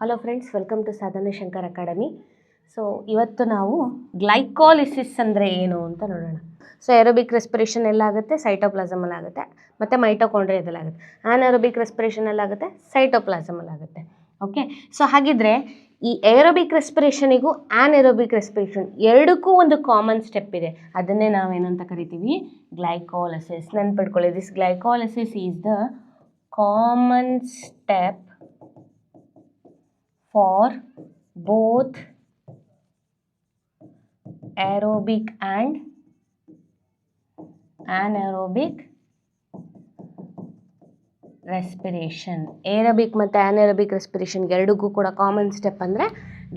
Hello friends, welcome to ಸಾಧನೆ Shankar academy. So ಇವತ್ತು ನಾವು ಗ್ಲೈಕಾಲಿಸಿಸ್ ಅಂದರೆ ಏನು ಅಂತ ನೋಡೋಣ. ಸೊ ಏರೋಬಿಕ್ ರೆಸ್ಪಿರೇಷನ್ ಎಲ್ಲಾಗುತ್ತೆ, ಸೈಟೋಪ್ಲಾಸಮಲ್ಲಿ ಆಗುತ್ತೆ, ಮತ್ತು ಮೈಟೋಕಾಂಡ್ರಿಯಾದಲ್ಲಿ ಆಗುತ್ತೆ. ಆನಏರೋಬಿಕ್ ರೆಸ್ಪಿರೇಷನ್ ಎಲ್ಲಾಗುತ್ತೆ, ಸೈಟೋಪ್ಲಾಸಮಲ್ಲಿ ಆಗುತ್ತೆ. ಓಕೆ, ಸೊ ಹಾಗಿದ್ರೆ ಈ ಏರೋಬಿಕ್ ರೆಸ್ಪಿರೇಷನಿಗೂ ಆನಏರೋಬಿಕ್ ರೆಸ್ಪಿರೇಷನ್ ಎರಡಕ್ಕೂ ಒಂದು ಕಾಮನ್ ಸ್ಟೆಪ್ ಇದೆ. ಅದನ್ನೇ ನಾವೇನು ಅಂತ ಕರಿತೀವಿ, ಗ್ಲೈಕಾಲಿಸಿಸ್. ನೆನ್ಪಿಟ್ಕೊಳ್ಳಿ, this glycolysis is the common step for both aerobic and anaerobic respiration. Aerobic ಮತ್ತು ಆನಏರೋಬಿಕ್ ರೆಸ್ಪಿರೇಷನ್ ಎರಡಕ್ಕೂ ಕೂಡ ಕಾಮನ್ ಸ್ಟೆಪ್ ಅಂದರೆ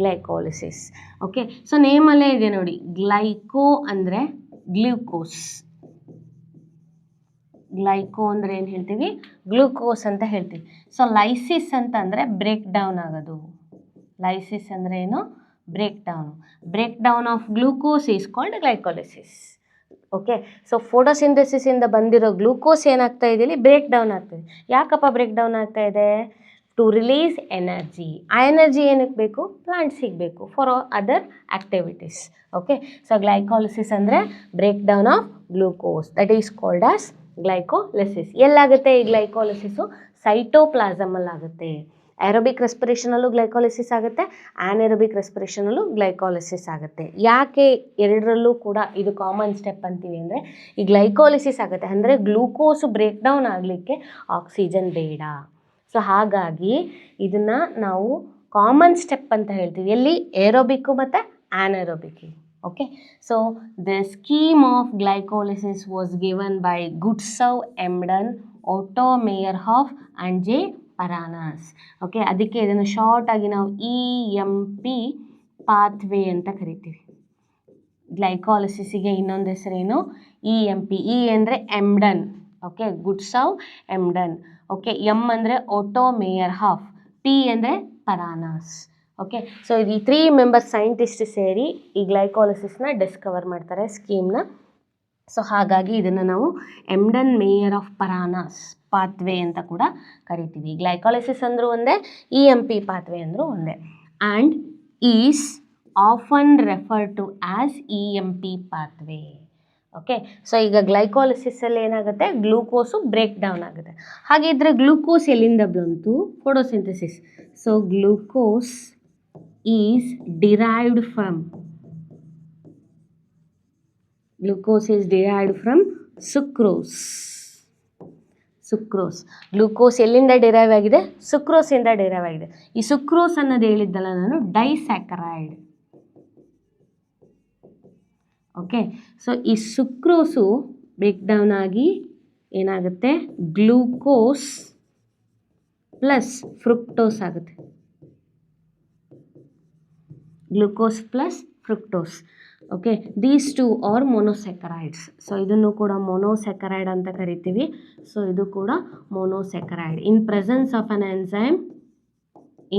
ಗ್ಲೈಕಾಲಿಸಿಸ್. ಓಕೆ, ಸೊ ನೇಮಲ್ಲೇ ಇದೆ ನೋಡಿ, ಗ್ಲೈಕೋ ಅಂದರೆ ಗ್ಲೂಕೋಸ್. ಗ್ಲೈಕೋ ಅಂದರೆ ಏನು ಹೇಳ್ತೀವಿ, ಗ್ಲೂಕೋಸ್ ಅಂತ ಹೇಳ್ತೀವಿ. ಸೊ ಲೈಸಿಸ್ ಅಂತ ಅಂದರೆ ಬ್ರೇಕ್ ಡೌನ್ ಆಗೋದು. ಲೈಸಿಸ್ ಅಂದರೆ ಏನು, break down of glucose is called glycolysis. Okay, so ಫೋಟೋಸಿಂಥಸಿಸಿಂದ ಬಂದಿರೋ ಗ್ಲೂಕೋಸ್ ಏನಾಗ್ತಾ ಇದೆ ಇಲ್ಲಿ, ಬ್ರೇಕ್ ಡೌನ್ ಆಗ್ತಾಯಿದೆ. ಯಾಕಪ್ಪ ಬ್ರೇಕ್ ಡೌನ್ ಆಗ್ತಾ ಇದೆ? To release energy. ಆ ಎನರ್ಜಿ ಏನಕ್ಕೆ ಬೇಕು? ಪ್ಲಾಂಟ್ಸಿಗೆ ಬೇಕು for other activities. Okay, so glycolysis ಅಂದರೆ break down of glucose, that is called as glycolysis. ಎಲ್ಲಾಗುತ್ತೆ ಈ ಗ್ಲೈಕಾಲಿಸಿಸು? ಸೈಟೋಪ್ಲಾಸಮಲ್ಲಿ ಆಗುತ್ತೆ. ಏರೋಬಿಕ್ ರೆಸ್ಪಿರೇಷನಲ್ಲೂ ಗ್ಲೈಕಾಲಿಸಿಸ್ ಆಗುತ್ತೆ, ಆನಏರೋಬಿಕ್ ರೆಸ್ಪಿರೇಷನಲ್ಲೂ ಗ್ಲೈಕಾಲಿಸಿಸ್ ಆಗುತ್ತೆ. ಯಾಕೆ ಎರಡರಲ್ಲೂ ಕೂಡ ಇದು ಕಾಮನ್ ಸ್ಟೆಪ್ ಅಂತೀವಿ ಅಂದರೆ, ಈ ಗ್ಲೈಕಾಲಿಸಿಸ್ ಆಗುತ್ತೆ ಅಂದರೆ ಗ್ಲೂಕೋಸು ಬ್ರೇಕ್ ಡೌನ್ ಆಗಲಿಕ್ಕೆ ಆಕ್ಸಿಜನ್ ಬೇಡ. ಸೊ ಹಾಗಾಗಿ ಇದನ್ನು ನಾವು ಕಾಮನ್ ಸ್ಟೆಪ್ ಅಂತ ಹೇಳ್ತೀವಿ. ಎಲ್ಲಿ? ಏರೋಬಿಕ್ಕು ಮತ್ತು ಆನಏರೋಬಿಕ್ಕಿಗೆ. Okay, so the scheme of glycolysis was given by Gutsov, Emden, Otto Meyerhoff and J. Paranas. Okay, ಅದಕ್ಕೆ ಇದನ್ನು ಶಾರ್ಟ್ ಆಗಿ ನಾವು EMP ಪಾತ್ವೇ ಅಂತ ಕರಿತೀವಿ. ಗ್ಲೈಕಾಲಿಸಿಸ್ಗೆ ಇನ್ನೊಂದು ಹೆಸರೇನು? EMP. ಇ ಅಂದರೆ ಎಮ್ಡನ್. ಓಕೆ, ಗುಡ್ಸವ್, ಎಮ್ಡನ್. ಓಕೆ, ಎಮ್ ಅಂದರೆ ಓಟೋ ಮೇಯರ್ಹಾಫ್, ಪಿ ಅಂದರೆ ಪರಾನಾಸ್. ಓಕೆ, ಸೊ ಈ 3 ಮೆಂಬರ್ಸ್ ಸೈಂಟಿಸ್ಟ್ ಸೇರಿ ಈ ಗ್ಲೈಕಾಲಿಸಿಸ್ನ ಡಿಸ್ಕವರ್ ಮಾಡ್ತಾರೆ, ಸ್ಕೀಮ್ನ. ಸೊ ಹಾಗಾಗಿ ಇದನ್ನು ನಾವು ಎಮ್ಡನ್ ಮೇಯರ್ ಆಫ್ ಪರಾನಾಸ್ ಪಾತ್ವೇ ಅಂತ ಕೂಡ ಕರಿತೀವಿ. ಗ್ಲೈಕಾಲಿಸಿಸ್ ಅಂದರೂ ಒಂದೇ, EMP ಪಾತ್ವೇ ಅಂದರೂ ಒಂದೇ. And is often refer to as EMP pathway. Okay, so ಈಗ ಗ್ಲೈಕಾಲಿಸಿಸಲ್ಲಿ ಏನಾಗುತ್ತೆ, ಗ್ಲೂಕೋಸು ಬ್ರೇಕ್ ಡೌನ್ ಆಗುತ್ತೆ. ಹಾಗಿದ್ರೆ ಗ್ಲೂಕೋಸ್ ಎಲ್ಲಿಂದ ಬಂತು? Photosynthesis. So glucose is derived from sucrose. Glucose ಎಲ್ಲಿಂದ ಡಿರೈವ್ ಆಗಿದೆ? ಸುಕ್ರೋಸಿಂದ ಡಿರೈವ್ ಆಗಿದೆ. ಈ ಸುಕ್ರೋಸ್ ಅನ್ನೋದು ಹೇಳಿದ್ದಲ್ಲ ನಾನು, ಡೈಸ್ಯಾಕರೈಡ್. ಓಕೆ, ಸೊ ಈ ಸುಕ್ರೋಸು ಬ್ರೇಕ್ ಡೌನ್ ಆಗಿ ಏನಾಗುತ್ತೆ, ಗ್ಲೂಕೋಸ್ ಪ್ಲಸ್ ಫ್ರುಕ್ಟೋಸ್ ಆಗುತ್ತೆ. Glucose plus fructose. Okay, these two are monosaccharides. So ಇದನ್ನು ಕೂಡ ಮೊನೋಸ್ಯಾಕರೈಡ್ ಅಂತ ಕರಿತೀವಿ. ಸೊ ಇದು ಕೂಡ monosaccharide in presence of an enzyme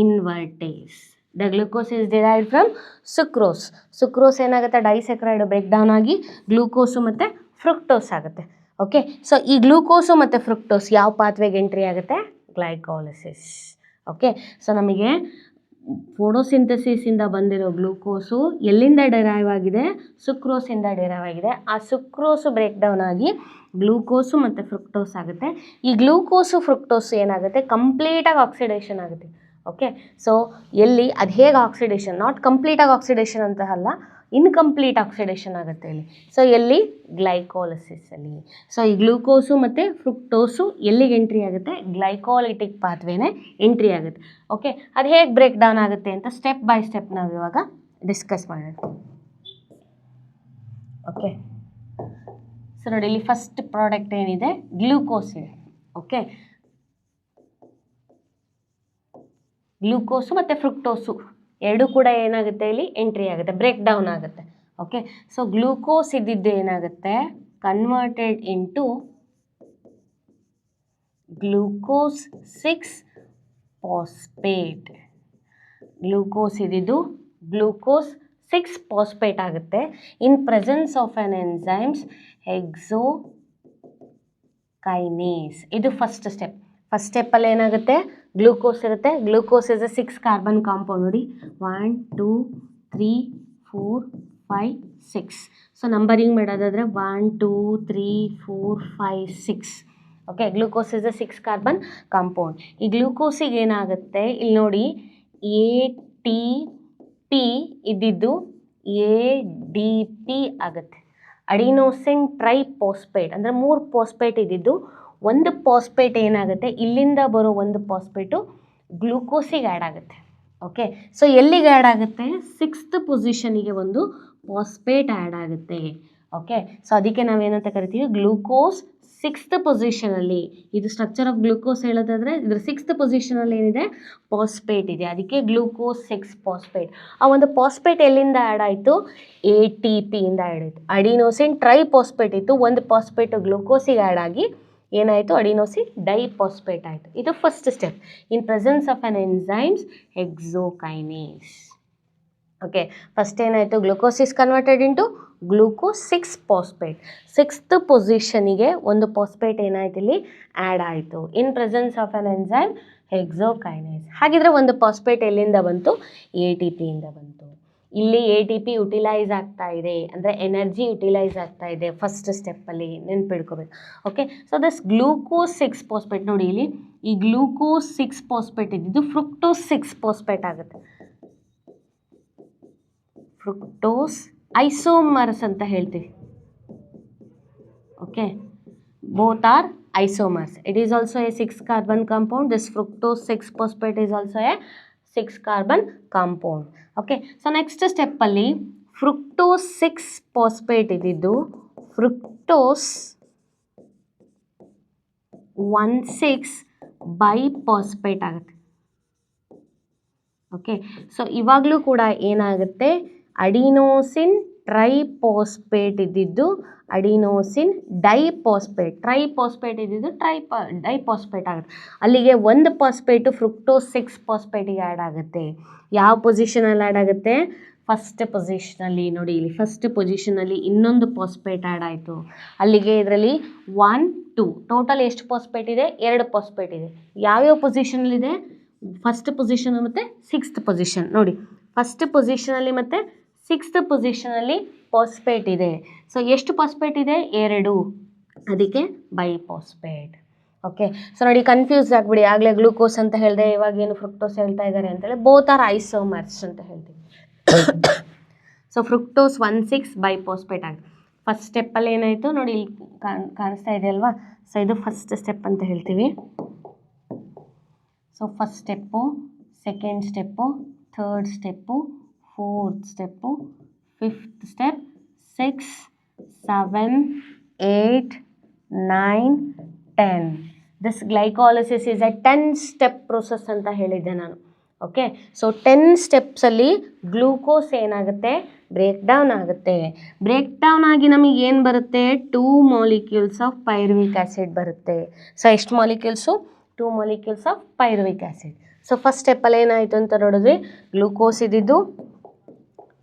invertase. The glucose is derived from sucrose. Sucrose ಏನಾಗುತ್ತೆ, ಡೈಸ್ಯಾಕರೈಡ್ ಬ್ರೇಕ್ ಡೌನ್ ಆಗಿ glucose ಮತ್ತು ಫ್ರುಕ್ಟೋಸ್ ಆಗುತ್ತೆ. ಓಕೆ, ಸೊ ಈ ಗ್ಲೂಕೋಸು ಮತ್ತು ಫ್ರುಕ್ಟೋಸ್ ಯಾವ ಪಾತ್ವೆಗೆ ಎಂಟ್ರಿ ಆಗುತ್ತೆ? ಗ್ಲೈಕಾಲಿಸಿಸ್. ಓಕೆ, ಸೊ ನಮಗೆ ಫೋಟೋಸಿಂಥಸಿಸಿಂದ ಬಂದಿರೋ ಗ್ಲೂಕೋಸು ಎಲ್ಲಿಂದ ಡಿರೈವ್ ಆಗಿದೆ? ಸುಕ್ರೋಸಿಂದ ಡಿರೈವ್ ಆಗಿದೆ. ಆ ಸುಕ್ರೋಸು ಬ್ರೇಕ್ ಡೌನ್ ಆಗಿ ಗ್ಲೂಕೋಸು ಮತ್ತು ಫ್ರುಕ್ಟೋಸ್ ಆಗುತ್ತೆ. ಈ ಗ್ಲೂಕೋಸು ಫ್ರುಕ್ಟೋಸು ಏನಾಗುತ್ತೆ, ಕಂಪ್ಲೀಟಾಗಿ ಆಕ್ಸಿಡೇಷನ್ ಆಗುತ್ತೆ. ಓಕೆ, ಸೊ ಎಲ್ಲಿ ಅದು ಹೇಗೆ ಆಕ್ಸಿಡೇಷನ್, ನಾಟ್ ಕಂಪ್ಲೀಟಾಗಿ ಆಕ್ಸಿಡೇಷನ್ ಅಂತ ಅಲ್ಲ, ಇನ್ಕಂಪ್ಲೀಟ್ ಆಕ್ಸಿಡೇಷನ್ ಆಗುತ್ತೆ ಇಲ್ಲಿ. ಸೊ ಎಲ್ಲಿ? ಗ್ಲೈಕಾಲಿಸಿಸಲ್ಲಿ. ಸೊ ಈ ಗ್ಲೂಕೋಸು ಮತ್ತು ಫ್ರುಕ್ಟೋಸು ಎಲ್ಲಿಗೆ ಎಂಟ್ರಿ ಆಗುತ್ತೆ? ಗ್ಲೈಕಾಲಿಟಿಕ್ ಪಾತ್ವೇನೆ ಎಂಟ್ರಿ ಆಗುತ್ತೆ. ಓಕೆ, ಅದು ಹೇಗೆ ಬ್ರೇಕ್ ಡೌನ್ ಆಗುತ್ತೆ ಅಂತ ಸ್ಟೆಪ್ ಬೈ ಸ್ಟೆಪ್ ನಾವು ಇವಾಗ ಡಿಸ್ಕಸ್ ಮಾಡೋಣ. ಓಕೆ, ಸೊ ನೋಡಿ, ಇಲ್ಲಿ ಫಸ್ಟ್ ಪ್ರಾಡಕ್ಟ್ ಏನಿದೆ, ಗ್ಲೂಕೋಸ್ ಇದೆ. ಓಕೆ, ಗ್ಲೂಕೋಸು ಮತ್ತು ಫ್ರುಕ್ಟೋಸು ಎರಡೂ ಕೂಡ ಏನಾಗುತ್ತೆ, ಇಲ್ಲಿ ಎಂಟ್ರಿ ಆಗುತ್ತೆ, ಬ್ರೇಕ್ ಡೌನ್ ಆಗುತ್ತೆ. ಓಕೆ, ಸೊ ಗ್ಲೂಕೋಸ್ ಇದ್ದಿದ್ದು ಏನಾಗುತ್ತೆ, converted into glucose six phosphate. Glucose ಇದ್ದಿದ್ದು ಗ್ಲೂಕೋಸ್ 6-ಫಾಸ್ಫೇಟ್ ಆಗುತ್ತೆ in presence of an enzymes hexokinase. ಇದು ಫಸ್ಟ್ ಸ್ಟೆಪ್. ಫಸ್ಟ್ ಸ್ಟೆಪ್ಪಲ್ಲಿ ಏನಾಗುತ್ತೆ, ಗ್ಲೂಕೋಸ್ ಇರುತ್ತೆ. Glucose is a 6 carbon compound. ನೋಡಿ 1 2 3 4 5 6. ಸೊ ನಂಬರಿಂಗ್ ಮಾಡೋದಾದರೆ 1 2 3 4 5 6. Okay, glucose is a 6 carbon compound. ಈ ಗ್ಲೂಕೋಸಿಗೆ ಏನಾಗುತ್ತೆ ಇಲ್ಲಿ ನೋಡಿ, ATP ಇದ್ದಿದ್ದು ADP ಆಗುತ್ತೆ. ಅಡಿನೋಸಿನ್ ಟ್ರೈಫಾಸ್ಫೇಟ್ ಅಂದರೆ 3 ಫಾಸ್ಫೇಟ್ ಇದ್ದಿದ್ದು ಒಂದು ಫಾಸ್ಫೇಟ್ ಏನಾಗುತ್ತೆ, ಇಲ್ಲಿಂದ ಬರೋ ಒಂದು ಫಾಸ್ಫೇಟು ಗ್ಲೂಕೋಸಿಗೆ ಆ್ಯಡ್ ಆಗುತ್ತೆ. ಓಕೆ, ಸೊ ಎಲ್ಲಿಗೆ ಆ್ಯಡ್ ಆಗುತ್ತೆ, 6th ಪೊಸಿಷನಿಗೆ ಒಂದು ಫಾಸ್ಫೇಟ್ ಆ್ಯಡ್ ಆಗುತ್ತೆ. ಓಕೆ, ಸೊ ಅದಕ್ಕೆ ನಾವೇನಂತ ಕರಿತೀವಿ, ಗ್ಲೂಕೋಸ್ 6th ಪೊಸಿಷನಲ್ಲಿ. ಇದು ಸ್ಟ್ರಕ್ಚರ್ ಆಫ್ ಗ್ಲೂಕೋಸ್ ಹೇಳೋದಾದರೆ ಇದ್ರ 6th ಪೊಸಿಷನಲ್ಲಿ ಏನಿದೆ, ಫಾಸ್ಫೇಟ್ ಇದೆ. ಅದಕ್ಕೆ ಗ್ಲೂಕೋಸ್ 6 ಫಾಸ್ಫೇಟ್. ಆ ಒಂದು ಫಾಸ್ಫೇಟ್ ಎಲ್ಲಿಂದ ಆ್ಯಡ್ ಆಯಿತು, ATP ಇಂದ ಆ್ಯಡ್ ಆಯಿತು. ಅಡಿನೋಸಿನ್ ಟ್ರೈಫಾಸ್ಫೇಟ್ ಇತ್ತು, ಒಂದು ಫಾಸ್ಫೇಟು ಗ್ಲೂಕೋಸಿಗೆ ಆ್ಯಡ್ ಆಗಿ ಏನಾಯಿತು, ಅಡಿನೋಸಿನ್ ಡೈಫಾಸ್ಫೇಟ್ ಆಯಿತು. ಇದು first step in presence of an enzymes hexokinase. Okay, first ಏನಾಯಿತು, glucose is converted into glucose 6 phosphate. 6th ಪೊಸಿಷನಿಗೆ ಒಂದು ಫಾಸ್ಫೇಟ್ ಏನಾಯ್ತು ಇಲ್ಲಿ ಆ್ಯಡ್ ಆಯಿತು in presence of an enzyme hexokinase. ಹಾಗಿದ್ರೆ ಒಂದು ಫಾಸ್ಫೇಟ್ ಎಲ್ಲಿಂದ ಬಂತು, ATP ಇಂದ ಬಂತು. ಇಲ್ಲಿ ATP ಯುಟಿಲೈಸ್ ಆಗ್ತಾ ಇದೆ ಅಂದರೆ ಎನರ್ಜಿ ಯುಟಿಲೈಸ್ ಆಗ್ತಾ ಇದೆ ಫಸ್ಟ್ ಸ್ಟೆಪ್ಪಲ್ಲಿ, ನೆನ್ಪಿಡ್ಕೋಬೇಕು. Okay, so this glucose 6 phosphate ನೋಡಿ, ಇಲ್ಲಿ ಈ ಗ್ಲೂಕೋಸ್ 6 ಫಾಸ್ಫೇಟ್ ಇದ್ದಿದ್ದು ಫ್ರುಕ್ಟೋಸ್ 6 ಫಾಸ್ಫೇಟ್ ಆಗುತ್ತೆ. ಫ್ರುಕ್ಟೋಸ್ ಐಸೋಮರ್ಸ್ ಅಂತ ಹೇಳ್ತೀವಿ. Okay, both are isomers. It is also a 6 carbon compound. This fructose 6 phosphate is also a 6 carbon compound. Okay, so next step ಅಲ್ಲಿ fructose 6 phosphate ಇದ್ದಿದ್ದು fructose 1,6 biphosphate ಆಗುತ್ತೆ. Okay, so ಇವಾಗಲೂ ಕೂಡ ಏನಾಗುತ್ತೆ, adenosine triphosphate ಇದ್ದಿದ್ದು adenosine diphosphate, triphosphate ಇದ್ದಿದ್ದು diphosphate ಆಗುತ್ತೆ. ಅಲ್ಲಿಗೆ ಒಂದು ಫಾಸ್ಫೇಟು ಫ್ರುಕ್ಟೋಸ್ 6 ಫಾಸ್ಫೇಟಿಗೆ ಆ್ಯಡ್ ಆಗುತ್ತೆ. ಯಾವ ಪೊಸಿಷನಲ್ಲಿ ಆ್ಯಡ್ ಆಗುತ್ತೆ, ಫಸ್ಟ್ ಪೊಸಿಷನಲ್ಲಿ. ನೋಡಿ ಇಲ್ಲಿ ಫಸ್ಟ್ ಪೊಸಿಷನಲ್ಲಿ ಇನ್ನೊಂದು ಫಾಸ್ಫೇಟ್ ಆ್ಯಡ್ ಆಯಿತು. ಅಲ್ಲಿಗೆ ಇದರಲ್ಲಿ 1 2 ಟೋಟಲ್ ಎಷ್ಟು ಫಾಸ್ಫೇಟ್ ಇದೆ, 2 ಫಾಸ್ಫೇಟ್ ಇದೆ. ಯಾವ್ಯಾವ ಪೊಸಿಷನಲ್ಲಿದೆ, ಫಸ್ಟ್ ಪೊಸಿಷನ್ ಮತ್ತು 6th ಪೊಸಿಷನ್. ನೋಡಿ ಫಸ್ಟ್ ಪೊಸಿಷನಲ್ಲಿ ಮತ್ತು 6th ಪೊಸಿಷನಲ್ಲಿ ಫಾಸ್ಫೇಟ್ ಇದೆ. ಸೊ ಎಷ್ಟು ಫಾಸ್ಫೇಟ್ ಇದೆ, 2, ಅದಕ್ಕೆ ಬೈಫಾಸ್ಫೇಟ್. ಓಕೆ, ಸೊ ನೋಡಿ ಕನ್ಫ್ಯೂಸ್ ಆಗಿಬಿಡಿ. ಆಗಲೇ ಗ್ಲೂಕೋಸ್ ಅಂತ ಹೇಳಿದೆ, ಇವಾಗ ಏನು ಫ್ರುಕ್ಟೋಸ್ ಹೇಳ್ತಾ ಇದ್ದಾರೆ ಅಂತೇಳಿ. ಬೋತ್ ಆರ್ ಐಸೋಮರ್ಸ್ ಅಂತ ಹೇಳ್ತೀವಿ. ಸೊ ಫ್ರುಕ್ಟೋಸ್ 1,6 ಬೈಫಾಸ್ಫೇಟ್ ಆಗುತ್ತೆ. ಫಸ್ಟ್ ಸ್ಟೆಪ್ಪಲ್ಲಿ ಏನಾಯಿತು ನೋಡಿ, ಇಲ್ಲಿ ಕಾಣಿಸ್ತಾ ಇದೆ ಅಲ್ವಾ. ಸೊ ಇದು ಫಸ್ಟ್ ಸ್ಟೆಪ್ ಅಂತ ಹೇಳ್ತೀವಿ. So first step, second step, third step, fourth step, fifth step, 6 7 8 9 10. This glycolysis is a 10 step process ಅಂತ ಹೇಳಿದ್ದೆ ನಾನು. ಓಕೆ, ಸೊ 10 ಸ್ಟೆಪ್ಸಲ್ಲಿ ಗ್ಲೂಕೋಸ್ ಏನಾಗುತ್ತೆ, ಬ್ರೇಕ್ ಡೌನ್ ಆಗುತ್ತೆ. ಬ್ರೇಕ್ ಡೌನ್ ಆಗಿ ನಮಗೆ ಏನು ಬರುತ್ತೆ, 2 ಮಾಲಿಕ್ಯೂಲ್ಸ್ ಆಫ್ ಪೈರುವಿಕ್ ಆ್ಯಸಿಡ್ ಬರುತ್ತೆ. ಸೊ ಎಷ್ಟು molecules, 2 molecules of pyruvic acid. So first ಸ್ಟೆಪ್ಪಲ್ಲಿ ಏನಾಯಿತು ಅಂತ ನೋಡಿದ್ವಿ, ಗ್ಲೂಕೋಸ್ ಇದ್ದಿದ್ದು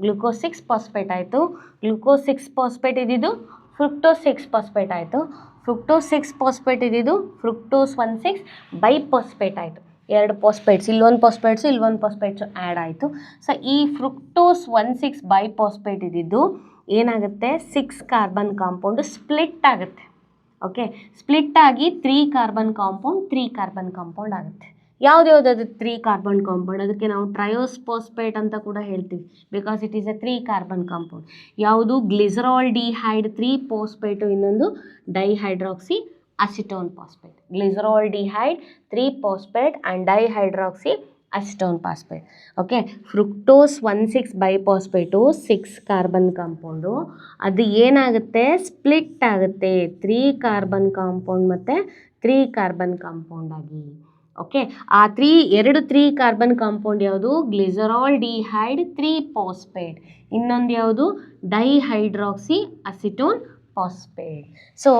ಗ್ಲೂಕೋಸ್ 6 ಫಾಸ್ಫೇಟ್ ಆಯಿತು. ಗ್ಲೂಕೋಸ್ 6 ಫಾಸ್ಫೇಟ್ ಇದ್ದಿದ್ದು ಫ್ರುಕ್ಟೋಸ್ 6 ಫಾಸ್ಫೇಟ್ ಆಯಿತು. ಫ್ರುಕ್ಟೋಸ್ 6 ಫಾಸ್ಫೇಟ್ ಇದ್ದಿದ್ದು ಫ್ರುಕ್ಟೋಸ್ 1,6 ಬೈಫಾಸ್ಫೇಟ್ ಆಯಿತು. 2 ಫಾಸ್ಫೇಟ್ಸ್, ಇಲ್ಲೊಂದು ಫಾಸ್ಫೇಟ್ಸು ಇಲ್ಲೊಂದು ಫಾಸ್ಫೇಟ್ಸು ಆ್ಯಡ್ ಆಯಿತು. ಸೊ ಈ ಫ್ರುಕ್ಟೋಸ್ 1,6 ಬೈಫಾಸ್ಫೇಟ್ ಇದ್ದಿದ್ದು ಏನಾಗುತ್ತೆ, 6 ಕಾರ್ಬನ್ ಕಾಂಪೌಂಡು ಸ್ಪ್ಲಿಟ್ ಆಗುತ್ತೆ. ಓಕೆ, ಸ್ಪ್ಲಿಟ್ ಆಗಿ 3 ಕಾರ್ಬನ್ ಕಾಂಪೌಂಡ್ ಆಗುತ್ತೆ. ಯಾವುದ್ಯಾವುದಾದ್ರು 3 ಕಾರ್ಬನ್ ಕಾಂಪೌಂಡ್, ಅದಕ್ಕೆ ನಾವು ಟ್ರಯೋಸ್ಫಾಸ್ಫೇಟ್ ಅಂತ ಕೂಡ ಹೇಳ್ತೀವಿ, because it is a 3 carbon compound. ಯಾವುದು, ಗ್ಲಿಸರಾಲ್ ಡಿಹೈಡ್ 3 ಫಾಸ್ಫೇಟು, ಇನ್ನೊಂದು dihydroxy acetone phosphate. Glyceraldehyde 3 phosphate and dihydroxy acetone phosphate. Okay, fructose 1,6 biphosphate 6 carbon compound, ಅದು ಏನಾಗುತ್ತೆ, ಸ್ಪ್ಲಿಟ್ ಆಗುತ್ತೆ 3 ಕಾರ್ಬನ್ ಕಾಂಪೌಂಡ್ ಮತ್ತು 3 ಕಾರ್ಬನ್ ಕಾಂಪೌಂಡ್ ಆಗಿ. ಓಕೆ, ಆ 3 ಕಾರ್ಬನ್ ಕಾಂಪೌಂಡ್ ಯಾವುದು, glyceraldehyde 3 phosphate, ಇನ್ನೊಂದು ಯಾವುದು, ಡೈಹೈಡ್ರಾಕ್ಸಿ ಅಸಿಟೋನ್ ಫಾಸ್ಫೇಟ್. ಸೊ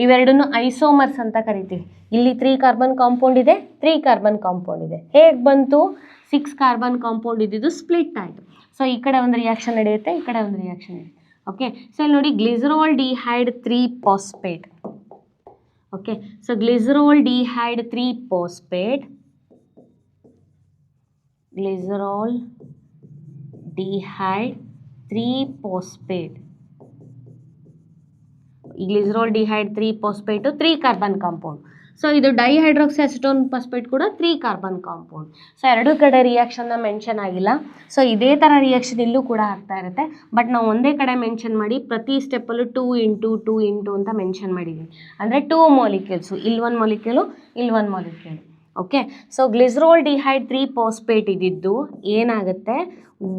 ಇವೆರಡನ್ನು ಐಸೋಮರ್ಸ್ ಅಂತ ಕರಿತೀವಿ. ಇಲ್ಲಿ 3 ಕಾರ್ಬನ್ ಕಾಂಪೌಂಡ್ ಇದೆ, 3 ಕಾರ್ಬನ್ ಕಾಂಪೌಂಡ್ ಇದೆ. ಹೇಗೆ ಬಂತು, 6 ಕಾರ್ಬನ್ ಕಾಂಪೌಂಡ್ ಇದ್ದಿದ್ದು ಸ್ಪ್ಲಿಟ್ ಆಯಿತು. ಸೊ ಈ ಕಡೆ ಒಂದು ರಿಯಾಕ್ಷನ್ ನಡೆಯುತ್ತೆ, ಈ ಕಡೆ ಒಂದು ರಿಯಾಕ್ಷನ್ ನಡೆಯುತ್ತೆ. ಓಕೆ, ಸೊ ಇಲ್ಲಿ ನೋಡಿ glyceraldehyde 3 phosphate. Okay, so glyceraldehyde 3 phosphate glyceraldehyde 3-phosphate. Glyceraldehyde 3-phosphate 3 carbon compound. So ಇದು ಡೈಹೈಡ್ರಾಕ್ಸಿ ಅಸಿಟೋನ್ ಫಾಸ್ಫೇಟ್ ಕೂಡ 3 ಕಾರ್ಬನ್ ಕಾಂಪೌಂಡ್. ಸೊ ಎರಡು ಕಡೆ ರಿಯಾಕ್ಷನ್ನ ಮೆನ್ಷನ್ ಆಗಿಲ್ಲ. ಸೊ ಇದೇ ಥರ ರಿಯಾಕ್ಷನ್ ಇಲ್ಲೂ ಕೂಡ ಆಗ್ತಾ ಇರುತ್ತೆ. ಬಟ್ ನಾವು ಒಂದೇ ಕಡೆ ಮೆನ್ಷನ್ ಮಾಡಿ ಪ್ರತಿ ಸ್ಟೆಪ್ಪಲ್ಲೂ 2 ಅಂತ ಮೆನ್ಷನ್ ಮಾಡಿದ್ದೀವಿ. ಅಂದರೆ 2 ಮಾಲಿಕ್ಯೂಲ್ಸು, ಇಲ್ಲಿ 1 ಮಾಲಿಕ್ಯೂಲು, ಇಲ್ಲಿ 1 molecule. Okay, so glyceraldehyde 3-phosphate ಇದ್ದಿದ್ದು ಏನಾಗುತ್ತೆ,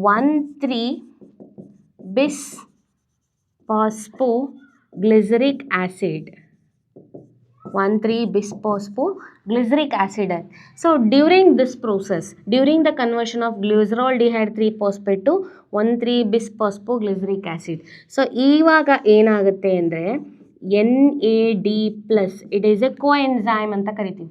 1,3-bis-phosphoglyceric acid. 1,3-bis-phosphoglyceric acid. So during this process, during the conversion of glycerol dehyde 3-phosphate to 1,3-bis-phosphoglyceric acid, so ಇವಾಗ ಏನಾಗುತ್ತೆ ಅಂದರೆ NAD+, it is a coenzyme ಅಂತ ಕರಿತೀವಿ.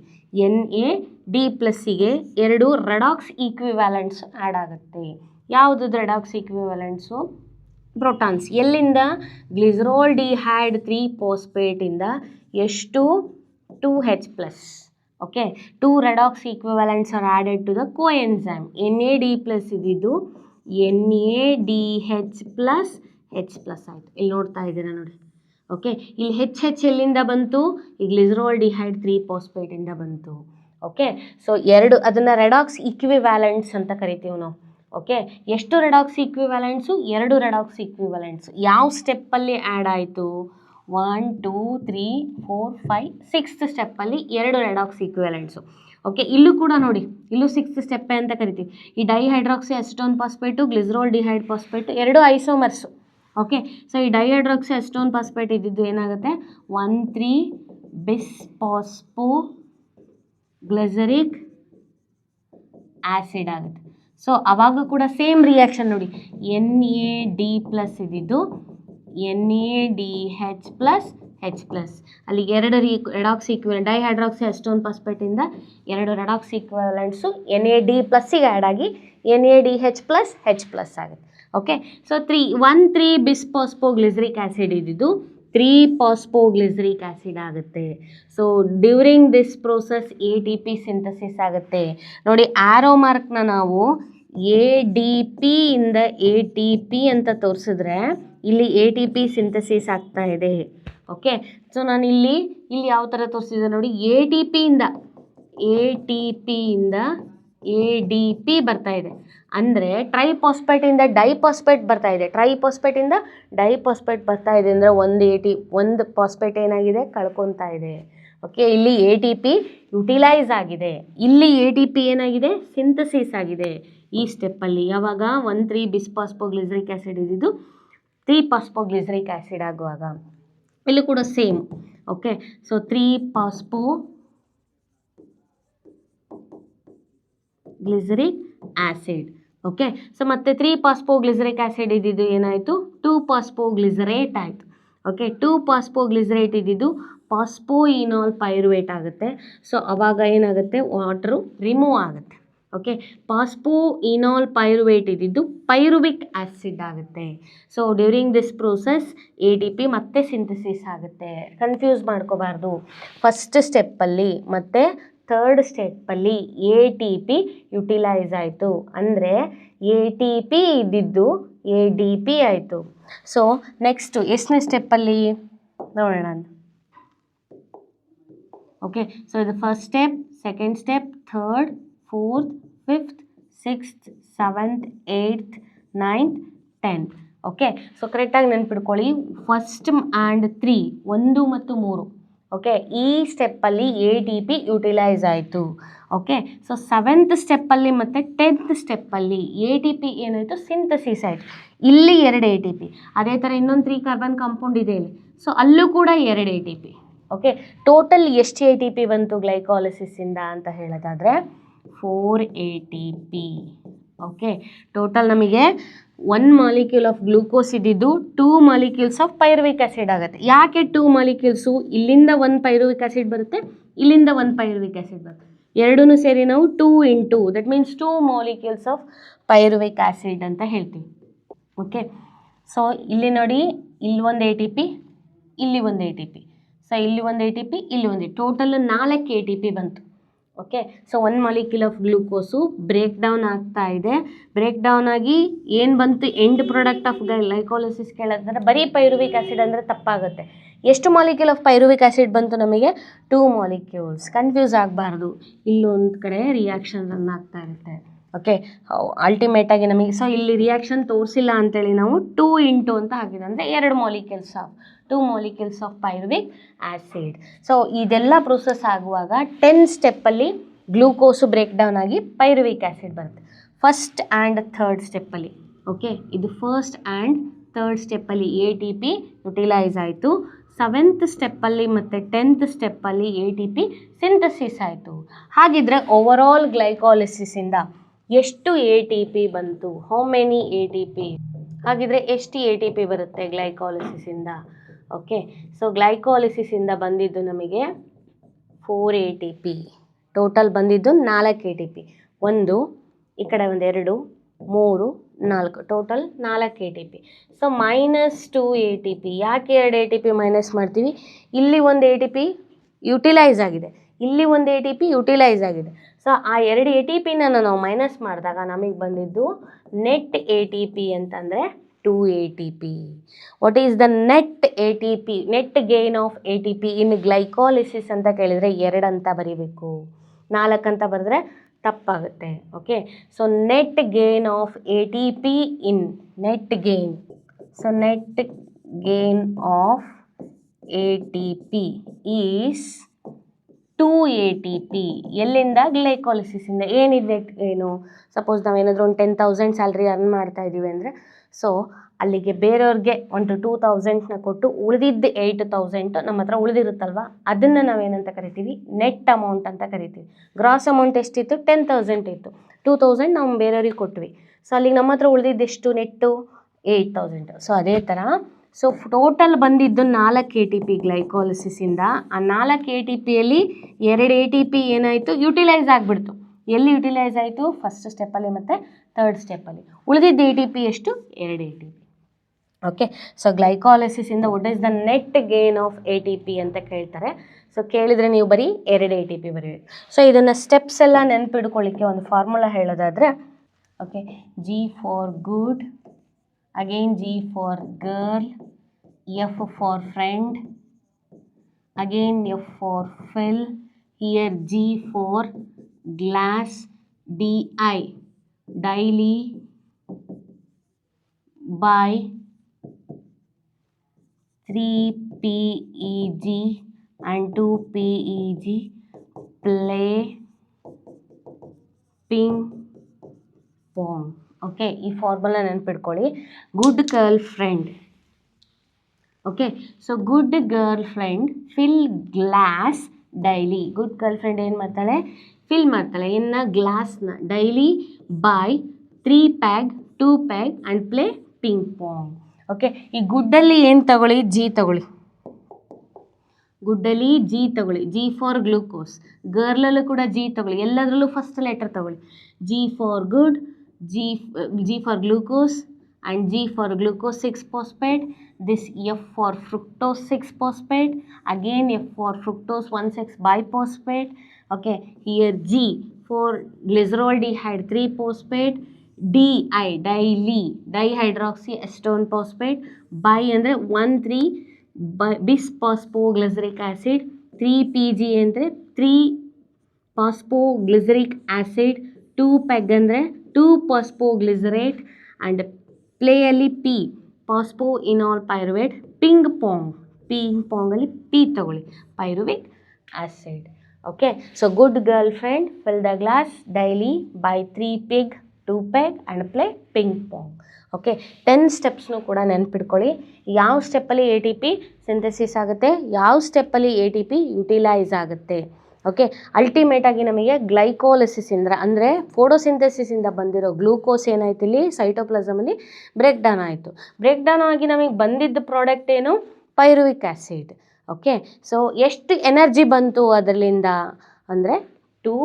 NAD+ಗೆ 2 redox ಈಕ್ವಿವ್ಯಾಲೆಂಟ್ಸ್ add ಆಗುತ್ತೆ. ಯಾವುದು redox equivalents? Protons. ಎಲ್ಲಿಂದ? ಗ್ಲಿಸರಾಲ್ ಡಿಹೈಡ್ 3-phosphate ಇಂದ ಎಷ್ಟು? 2H+. Okay, 2 redox equivalents are added to the coenzyme. NAD+ ಇದ್ದಿದ್ದು NADH+H+ ಆಯಿತು. ಇಲ್ಲಿ ನೋಡ್ತಾ ಇದ್ದೀರಾ ನೋಡಿ. ಓಕೆ, ಇಲ್ಲಿ H ಎಲ್ಲಿಂದ ಬಂತು? ಈ ಗ್ಲಿಸರಾಲ್ ಡಿಹೈಡ್ 3-phosphate ಇಂದ ಬಂತು. ಓಕೆ, ಸೊ ಅದನ್ನು ರೆಡಾಕ್ಸ್ ಈಕ್ವಿವ್ಯಾಲೆಂಟ್ಸ್ ಅಂತ ಕರಿತೀವಿ ನಾವು. ಓಕೆ, ಎಷ್ಟು ರೆಡಾಕ್ಸ್ ಈಕ್ವಿವ್ಯಾಲೆಂಟ್ಸು? 2 ರೆಡಾಕ್ಸ್ ಈಕ್ವಿವ್ಯಾಲೆಂಟ್ಸ್. ಯಾವ ಸ್ಟೆಪ್ಪಲ್ಲಿ ಆ್ಯಡ್ ಆಯಿತು? 1, 2, 3, 4, 5, 6th ಸ್ಟೆಪ್ಪಲ್ಲಿ 2 ರೆಡಾಕ್ಸ್ ಈಕ್ವಿವ್ಯಾಲೆಂಟ್ಸು. ಓಕೆ, ಇಲ್ಲೂ ಕೂಡ ನೋಡಿ, ಇಲ್ಲೂ 6th ಸ್ಟೆಪ್ಪೇ ಅಂತ ಕರಿತೀವಿ. ಈ dihydroxy acetone phosphate, glyceraldehyde phosphate 2 isomers. Okay, so ಈ ಡೈಹೈಡ್ರಾಕ್ಸಿ ಅಸಿಟೋನ್ ಫಾಸ್ಫೇಟ್ ಇದ್ದಿದ್ದು ಏನಾಗುತ್ತೆ? 1,3-bis-phosphoglyceric ಆ್ಯಸಿಡ್ ಆಗುತ್ತೆ. ಸೊ ಅವಾಗ ಕೂಡ ಸೇಮ್ ರಿಯಾಕ್ಷನ್ ನೋಡಿ, NAD+ ಇದ್ದಿದ್ದು NADH+H+. ಅಲ್ಲಿ 2 ರೆಡಾಕ್ಸ್ ಈಕ್ವಿವೆಲೆಂಟ್, ಡೈಹೈಡ್ರಾಕ್ಸಿ ಅಸಿಟೋನ್ ಫಾಸ್ಫೇಟಿಂದ 2 ರೆಡಾಕ್ಸ್ ಈಕ್ವಿವೆಲೆಂಟ್ಸು NAD+ಗೆ ಆ್ಯಡ್ ಆಗಿ NADH+H+ ಆಗುತ್ತೆ. ಓಕೆ, ಸೊ 1,3-bis-phosphoglyceric ಆ್ಯಸಿಡ್ ಇದ್ದಿದ್ದು 3-phosphoglyceric ಆ್ಯಸಿಡ್ ಆಗುತ್ತೆ. So during this process ATP synthesis ಆಗುತ್ತೆ. ನೋಡಿ, ಆ್ಯರೋ ಮಾರ್ಕ್ನ ನಾವು ADP ಇಂದ ATP ಅಂತ ತೋರಿಸಿದ್ರೆ ಇಲ್ಲಿ ATP ಸಿಂಥಸಿಸ್ ಆಗ್ತಾ ಇದೆ. ಓಕೆ, ಸೊ ನಾನು ಇಲ್ಲಿ ಯಾವ ಥರ ತೋರಿಸಿದೆ ನೋಡಿ, ATP ಇಂದ ADP ಬರ್ತಾ ಇದೆ. ಅಂದರೆ ಟ್ರೈಫಾಸ್ಫೇಟಿಂದ ಡೈಫಾಸ್ಫೇಟ್ ಬರ್ತಾ ಇದೆ. ಟ್ರೈಫಾಸ್ಫೇಟಿಂದ ಡೈಫಾಸ್ಫೇಟ್ ಬರ್ತಾ ಇದೆ ಅಂದರೆ ಒಂದು ಫಾಸ್ಫೇಟ್ ಏನಾಗಿದೆ, ಕಳ್ಕೊತಾ ಇದೆ. ಓಕೆ, ಇಲ್ಲಿ ATP ಯುಟಿಲೈಸ್ ಆಗಿದೆ, ಇಲ್ಲಿ ATP ಏನಾಗಿದೆ, ಸಿಂಥಸಿಸ್ ಆಗಿದೆ ಈ ಸ್ಟೆಪ್ಪಲ್ಲಿ. ಯಾವಾಗ? 1,3-bis-phosphoglyceric ಆ್ಯಸಿಡ್ ಇದ್ದಿದ್ದು 3-phosphoglyceric ಆ್ಯಸಿಡ್ ಆಗುವಾಗ. ಇಲ್ಲೂ ಕೂಡ same. Okay, so 3-phosphoglyceric acid. Okay, so ಮತ್ತೆ 3-phosphoglyceric ಆ್ಯಸಿಡ್ ಇದ್ದಿದ್ದು ಏನಾಯಿತು? 2-phosphoglycerate ಆಯಿತು. ಓಕೆ, 2-phosphoglycerate ಇದ್ದಿದ್ದು ಫಾಸ್ಫೋಯಿನಾಲ್ ಪೈರುವೇಟ್ ಆಗುತ್ತೆ. ಸೊ ಅವಾಗ ಏನಾಗುತ್ತೆ, ವಾಟರು ರಿಮೂವ್ ಆಗುತ್ತೆ. ಓಕೆ, ಫಾಸ್ಫೋಯಿನಾಲ್ ಪೈರುವೇಟ್ ಇದ್ದಿದ್ದು ಪೈರುವಿಕ್ ಆ್ಯಸಿಡ್ ಆಗುತ್ತೆ. So during this process ATP ಮತ್ತೆ ಸಿಂಥಸಿಸ್ ಆಗುತ್ತೆ. ಕನ್ಫ್ಯೂಸ್ ಮಾಡ್ಕೋಬಾರ್ದು. ಫಸ್ಟ್ ಸ್ಟೆಪ್ಪಲ್ಲಿ ಮತ್ತು 3rd ಸ್ಟೆಪ್ಪಲ್ಲಿ ATP ಯುಟಿಲೈಸ್ ಆಯಿತು. ಅಂದರೆ ATP ಇದ್ದಿದ್ದು ADP ಆಯಿತು. ಸೊ ನೆಕ್ಸ್ಟು ಎಷ್ಟನೇ ಸ್ಟೆಪ್ಪಲ್ಲಿ ನೋಡೋಣ. ಓಕೆ, ಸೊ ಇದು first step, second step, 3rd, 4th, 5th, 6th, 7th, 8th, 9th, 10th. Okay, so ಕರೆಕ್ಟಾಗಿ ನೆನ್ಪಿಡ್ಕೊಳ್ಳಿ. 1st and 3, 1 ಮತ್ತು 3. ಓಕೆ, ಈ ಸ್ಟೆಪ್ಪಲ್ಲಿ ATP ಯುಟಿಲೈಸ್ ಆಯಿತು. ಓಕೆ, ಸೊ 7th ಸ್ಟೆಪ್ಪಲ್ಲಿ ಮತ್ತು 10th ಸ್ಟೆಪ್ಪಲ್ಲಿ ATP ಏನಾಯಿತು, ಸಿಂಥಸಿಸ್ ಆಯಿತು. ಇಲ್ಲಿ 2 ATP. ಅದೇ ಥರ ಇನ್ನೊಂದು 3 ಕಾರ್ಬನ್ ಕಾಂಪೌಂಡ್ ಇದೆ ಇಲ್ಲಿ. ಸೊ ಅಲ್ಲೂ ಕೂಡ 2 ATP. ಓಕೆ, ಟೋಟಲ್ ಎಷ್ಟು ATP ಬಂತು ಗ್ಲೈಕಾಲಿಸಿಸಿಂದ ಅಂತ ಹೇಳೋದಾದರೆ 4 ATP. ಓಕೆ, ಟೋಟಲ್ ನಮಗೆ 1 ಮಾಲಿಕ್ಯೂಲ್ ಆಫ್ ಗ್ಲೂಕೋಸ್ ಇದ್ದಿದ್ದು 2 ಮಾಲಿಕ್ಯೂಲ್ಸ್ ಆಫ್ ಪೈರುವಿಕ್ ಆ್ಯಸಿಡ್ ಆಗುತ್ತೆ. ಯಾಕೆ 2 ಮಾಲಿಕ್ಯೂಲ್ಸು? ಇಲ್ಲಿಂದ 1 ಪೈರುವಿಕ್ ಆ್ಯಸಿಡ್ ಬರುತ್ತೆ, ಇಲ್ಲಿಂದ 1 ಪೈರುವಿಕ್ ಆ್ಯಸಿಡ್ ಬರುತ್ತೆ. ಎರಡೂ ಸೇರಿ ನಾವು 2 × 2, that means 2 molecules of pyruvic acid ಅಂತ ಹೇಳ್ತೀವಿ. ಓಕೆ, ಸೊ ಇಲ್ಲಿ ನೋಡಿ, ಇಲ್ಲಿ 1 ATP, ಇಲ್ಲಿ 1 ATP. ಸೊ ಇಲ್ಲಿ 1 ATP, ಇಲ್ಲಿ 1, ಟೋಟಲ್ 4 ATP ಬಂತು. Okay. So 1 molecule of glucose break down ಆಗ್ತಾ ಇದೆ. ಬ್ರೇಕ್ ಡೌನ್ ಆಗಿ ಏನು ಬಂತು ಎಂಡ್ ಪ್ರಾಡಕ್ಟ್ ಆಫ್ ಗ್ಲೈಕೋಲಿಸಿಸ್ ಕೇಳಿದ್ರೆ ಬರೀ ಪೈರುವಿಕ್ ಆ್ಯಸಿಡ್ ಅಂದರೆ ತಪ್ಪಾಗುತ್ತೆ. ಎಷ್ಟು ಮಾಲಿಕ್ಯೂಲ್ ಆಫ್ ಪೈರುವಿಕ್ ಆ್ಯಸಿಡ್ ಬಂತು ನಮಗೆ? 2 ಮಾಲಿಕ್ಯೂಲ್ಸ್. ಕನ್ಫ್ಯೂಸ್ ಆಗಬಾರ್ದು, ಇಲ್ಲೊಂದು ಕಡೆ ರಿಯಾಕ್ಷನ್ ರನ್ ಆಗ್ತಾ ಇರುತ್ತೆ. ಓಕೆ, ಅಲ್ಟಿಮೇಟಾಗಿ ನಮಗೆ ಸೊ ಇಲ್ಲಿ ರಿಯಾಕ್ಷನ್ ತೋರಿಸಿಲ್ಲ ಅಂತೇಳಿ ನಾವು 2 ಇಂಟು ಅಂತ ಹಾಕಿದೆ, ಅಂದರೆ 2 molecules of pyruvic acid. So ಇದೆಲ್ಲ ಪ್ರೊಸೆಸ್ ಆಗುವಾಗ 10 ಸ್ಟೆಪ್ಪಲ್ಲಿ ಗ್ಲೂಕೋಸು ಬ್ರೇಕ್ ಡೌನ್ ಆಗಿ ಪೈರುವಿಕ್ ಆ್ಯಸಿಡ್ ಬರುತ್ತೆ. ಫಸ್ಟ್ ಆ್ಯಂಡ್ ಥರ್ಡ್ ಸ್ಟೆಪ್ಪಲ್ಲಿ. ಓಕೆ, ಇದು ಫಸ್ಟ್ ಆ್ಯಂಡ್ ಥರ್ಡ್ ಸ್ಟೆಪ್ಪಲ್ಲಿ ATP ಯುಟಿಲೈಸ್ ಆಯಿತು. 7th ಸ್ಟೆಪ್ಪಲ್ಲಿ ಮತ್ತು 10th ಸ್ಟೆಪ್ಪಲ್ಲಿ ATP ಸಿಂಥಸಿಸ್ ಆಯಿತು. ಹಾಗಿದ್ರೆ ಓವರಾಲ್ ಗ್ಲೈಕಾಲಿಸಿಸಿಂದ ಎಷ್ಟು ATP ಬಂತು? How many ATP? ಹಾಗಿದ್ರೆ ಎಷ್ಟು ATP ಬರುತ್ತೆ ಗ್ಲೈಕಾಲಿಸಿಸಿಂದ? ಓಕೆ, ಸೊ ಗ್ಲೈಕಾಲಿಸಿಸಿಂದ ಬಂದಿದ್ದು ನಮಗೆ 4 ATP. ಟೋಟಲ್ ಬಂದಿದ್ದು 4 ATP. 1 ಈ ಕಡೆ 1 2 3 4, ಟೋಟಲ್ 4 ATP. So -2 ATP. ಯಾಕೆ 2 ATP ಮೈನಸ್ ಮಾಡ್ತೀವಿ? ಇಲ್ಲಿ ಒಂದು ATP ಯುಟಿಲೈಸ್ ಆಗಿದೆ, ಇಲ್ಲಿ ಒಂದು ATP ಯುಟಿಲೈಸ್ ಆಗಿದೆ. ಸೊ ಆ 2 ATPನ ನಾವು ಮೈನಸ್ ಮಾಡಿದಾಗ ನಮಗೆ ಬಂದಿದ್ದು ನೆಟ್ ATP ಅಂತಂದರೆ 2 ATP. What is the net ATP? Net gain of ATP in glycolysis ಅಂತ ಕೇಳಿದರೆ 2 ಅಂತ ಬರೀಬೇಕು, 4 ಅಂತ ಬರೆದ್ರೆ ತಪ್ಪಾಗುತ್ತೆ. Okay, so net gain of ATP in net gain. So net gain of ATP is 2 ATP. ಎಲ್ಲಿಂದ? ಗ್ಲೈಕಾಲಿಸಿಸಿಂದ. ಏನಿದೆ ನೆಟ್ ಗೇನು? ಸಪೋಸ್ ನಾವೇನಾದರೂ ಒಂದು 10,000 ಸ್ಯಾಲ್ರಿ ಅರ್ನ್ ಮಾಡ್ತಾ ಇದ್ದೀವಿ ಅಂದರೆ, ಸೊ ಅಲ್ಲಿಗೆ ಬೇರೆಯವ್ರಿಗೆ ಒಂದು 2,000ನ ಕೊಟ್ಟು ಉಳಿದಿದ್ದು 8,000 ನಮ್ಮ ಹತ್ರ ಉಳಿದಿರುತ್ತಲ್ವ, ಅದನ್ನು ನಾವೇನಂತ ಕರಿತೀವಿ? ನೆಟ್ ಅಮೌಂಟ್ ಅಂತ ಕರಿತೀವಿ. ಗ್ರಾಸ್ ಅಮೌಂಟ್ ಎಷ್ಟಿತ್ತು? 10,000 ಇತ್ತು. 2,000 ನಾವು ಬೇರೆಯವ್ರಿಗೆ ಕೊಟ್ವಿ. ಸೊ ಅಲ್ಲಿಗೆ ನಮ್ಮ ಹತ್ರ ಉಳಿದಿದ್ದೆಷ್ಟು ನೆಟ್ಟು? 8,000. ಸೊ ಅದೇ ಥರ ಸೊ ಟೋಟಲ್ ಬಂದಿದ್ದು 4 ATP ಗ್ಲೈಕಾಲಿಸಿಸಿಂದ. ಆ 4 ATPಯಲ್ಲಿ 2 ATP ಏನಾಯಿತು? ಯುಟಿಲೈಸ್ ಆಗಿಬಿಡ್ತು. ಎಲ್ಲಿ ಯುಟಿಲೈಸ್ ಆಯಿತು? ಫಸ್ಟ್ ಸ್ಟೆಪ್ಪಲ್ಲಿ ಮತ್ತು ಥರ್ಡ್ ಸ್ಟೆಪ್ಪಲ್ಲಿ. ಉಳಿದಿದ್ದು ATP ಎಷ್ಟು? 2 ATP. ಓಕೆ, ಸೊ ಗ್ಲೈಕಾಲಿಸಿಸಿಂದ what is the net gain of ATP ಅಂತ ಕೇಳ್ತಾರೆ. ಸೊ ಕೇಳಿದರೆ ನೀವು ಬರೀ 2 ATP ಬರೀಬೇಕು. ಸೊ ಇದನ್ನು ಸ್ಟೆಪ್ಸ್ ಎಲ್ಲ ನೆನಪಿಡ್ಕೊಳ್ಳಿಕ್ಕೆ ಒಂದು ಫಾರ್ಮುಲಾ ಹೇಳೋದಾದರೆ, okay, G for good, again G for girl, F for friend, again F for fill, here G for glass, DI daily, by 3 PEG and 2 PEG, play ping pong. Okay, ಈ formula ನೆನ್ಪಿಟ್ಕೊಳ್ಳಿ. Good girl friend. Okay, so good girl friend fill glass daily. Good girl friend ಏನು ಮಾಡ್ತಾಳೆ? Fill ಮಾಡ್ತಾಳೆ ಇನ್ನು ಗ್ಲಾಸ್ನ daily by 3 peg 2 peg and play ping pong. Okay, ಈ ಗುಡ್ಡಲ್ಲಿ ಏನು ತಗೊಳ್ಳಿ? G ತಗೊಳ್ಳಿ. ಗುಡ್ಡಲ್ಲಿ G ತಗೊಳ್ಳಿ. G for glucose. ಗರ್ಲಲ್ಲೂ ಕೂಡ G ತಗೊಳ್ಳಿ. ಎಲ್ಲದರಲ್ಲೂ ಫಸ್ಟ್ ಲೆಟರ್ ತಗೊಳ್ಳಿ. G for good, G for glucose and G for glucose 6-phosphate. This F for fructose 6-phosphate. Again F for fructose 1,6-biphosphate. Okay, here G for glyceroldehyde 3-phosphate. DI daily dihydroxy acetone phosphate. Bi ಅಂದರೆ 1,3 bisphospoglyceric acid. 3 PG ಅಂದರೆ 3 phosphoglyceric acid. 2 PEG ಅಂದರೆ 2 phosphoglycerate and ಪ್ಲೇಯಲ್ಲಿ P phosphoenol pyruvate. Ping ಪಾಂಗಲ್ಲಿ P ತಗೊಳ್ಳಿ, pyruvic acid. Okay, so good girl friend fill the glass daily by 3 pig 2 peg and play ping pong. Okay, 10 ಸ್ಟೆಪ್ಸ್ನು ಕೂಡ ನೆನ್ಪಿಟ್ಕೊಳ್ಳಿ. ಯಾವ ಸ್ಟೆಪ್ಪಲ್ಲಿ ATP ಸಿಂಥಸಿಸ್ ಆಗುತ್ತೆ, ಯಾವ ಸ್ಟೆಪ್ಪಲ್ಲಿ ATP ಯುಟಿಲೈಸ್ ಆಗುತ್ತೆ. ಓಕೆ, ಅಲ್ಟಿಮೇಟಾಗಿ ನಮಗೆ ಗ್ಲೈಕೋಲಿಸಿಸಿಂದ ಅಂದರೆ ಫೋಟೋಸಿಂಥಸಿಸಿಂದ ಬಂದಿರೋ ಗ್ಲೂಕೋಸ್ ಏನಾಯ್ತು ಇಲ್ಲಿ ಸೈಟೋಪ್ಲಾಸಮಲ್ಲಿ ಬ್ರೇಕ್ ಡೌನ್ ಆಯಿತು. ಬ್ರೇಕ್ ಡೌನ್ ಆಗಿ ನಮಗೆ ಬಂದಿದ್ದ ಪ್ರಾಡಕ್ಟ್ ಏನು? Pyruvic acid. ಓಕೆ, ಸೊ ಎಷ್ಟು ಎನರ್ಜಿ ಬಂತು ಅದರಲ್ಲಿಂದ ಅಂದರೆ 2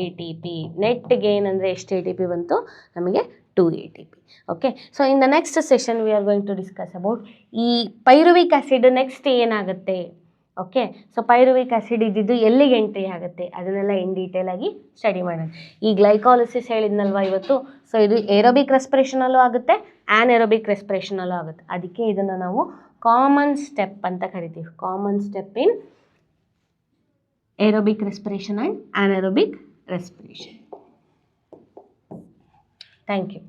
ATP. ನೆಟ್ ಗೇನ್ ಅಂದರೆ ಎಷ್ಟು ATP ಬಂತು ನಮಗೆ? 2 ATP. Okay, so in the next session we are going to discuss about ಈ ಪೈರುವಿಕ್ ಆ್ಯಸಿಡ್ ನೆಕ್ಸ್ಟ್ ಏನಾಗುತ್ತೆ. ಓಕೆ. ಸೊ ಪೈರುವಿಕ್ ಆ್ಯಸಿಡ್ ಇದ್ದಿದ್ದು ಎಲ್ಲಿಗೆ ಎಂಟ್ರಿ ಆಗುತ್ತೆ ಅದನ್ನೆಲ್ಲ ಇನ್ ಡೀಟೇಲ್ ಆಗಿ ಸ್ಟಡಿ ಮಾಡೋಣ. ಈ ಗ್ಲೈಕಾಲಿಸಿಸ್ ಹೇಳಿದ್ನಲ್ವ ಇವತ್ತು, ಸೊ ಇದು ಏರೋಬಿಕ್ ರೆಸ್ಪಿರೇಷನಲ್ಲೂ ಆಗುತ್ತೆ, ಆ್ಯನ್ಏರೋಬಿಕ್ ರೆಸ್ಪಿರೇಷನಲ್ಲೂ ಆಗುತ್ತೆ. ಅದಕ್ಕೆ ಇದನ್ನು ನಾವು ಕಾಮನ್ ಸ್ಟೆಪ್ ಅಂತ ಕರಿತೀವಿ. Common step in aerobic respiration and anaerobic respiration. Thank you.